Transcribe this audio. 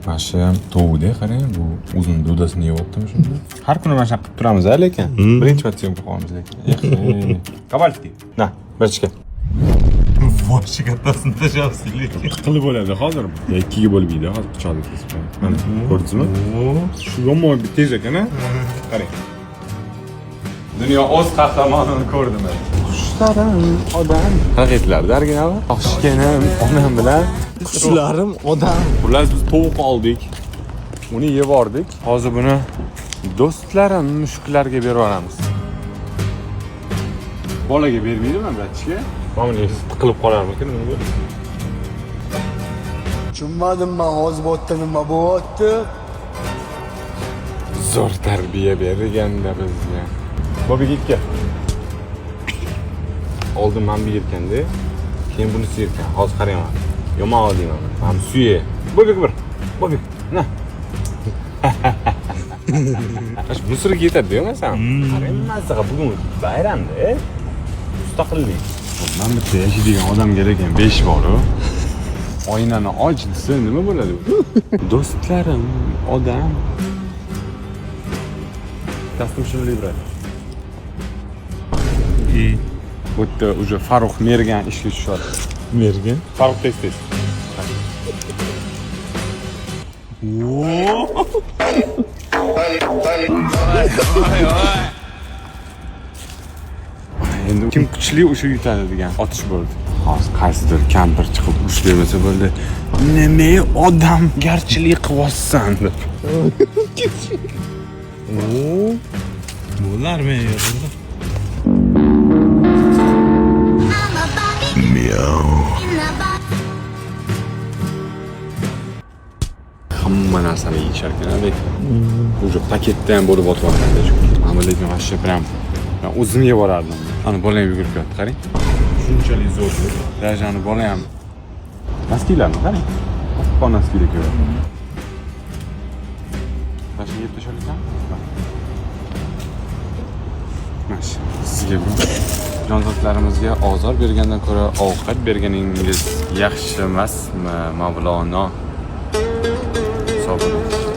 Mana ham tovuqda qarang, bu uzun dudasini yeyaptimi shunda. Har kuni mana shunday qilib turamiz lekin. Birinchi marta yeb qo'yamiz lekin. Kabalski. Na, birchka. Boshi kattasini tashyapsiz lekin. Qilib bo'ladi hozir. Ikkiga bo'lib yeydi, hozir pichoqni kesib. Mana ko'rdingizmi? Shu yomon bir tez ekan-a? Qarang. Dunyo o'z qahramonini ko'rdim. Qushlarim odam. Haqiqatlarda original. Toshkanim onam bilan Qushlarim odam. Xullas biz tovuq oldik. Uni yeb oldik. Hozir buni do'stlarim mushuklarga berib yuboramiz. Bolaga bermaydimi, bratchika? Mana qilib qolarmikin uni. Tushunmadim men hozir bu yerda nima bo'lyapti? Zo'r tarbiya berganda bizga. Bobik ikki. Oldin men bir yerkanda, keyin buni suyerkan. Hozir qarayman. Yomon deyman. Men suye. Bobik bir. Bobik. Na. Ash musirga yetadi-ku masan. Qarang, masaga bugun bayramda, mustaqillik. Men bitta yashaydigan odam kerak ekan, 5 bor-ku. Oynani och desa nima bo'ladi? Do'stlarim, odam. Taslim shunday bo'ladi. Bu yerda уже Farruh Mergan ishga tushadi. Mergan. Farruh tez. Endi kim kuchli o'sha yutadi degan otish bo'ldi. Hozir qaysidir kampir chiqib urush bermasa bo'ldi. Nima odam garchilik qilyapsan deb. Bo'larmi yo'qmi? Hamma narsani yeyishar ekan, lekin уже paketda ham bo'lib o'tganda ammo lekin vashcha prям men o'zim yeb borardim. Ana bolam yugurib ketdi, qarang. Shunchalik zo'r. Rajani bola ham naskilarni qarang. Qon naskili ko'radi. Mana yeb tashlasan? Mash. Sizga bu jonzotlarimizga ozor bergandan ko'ra ovqat berganingiz yaxshi emasmi, Mavlono? Sog' bo'ling.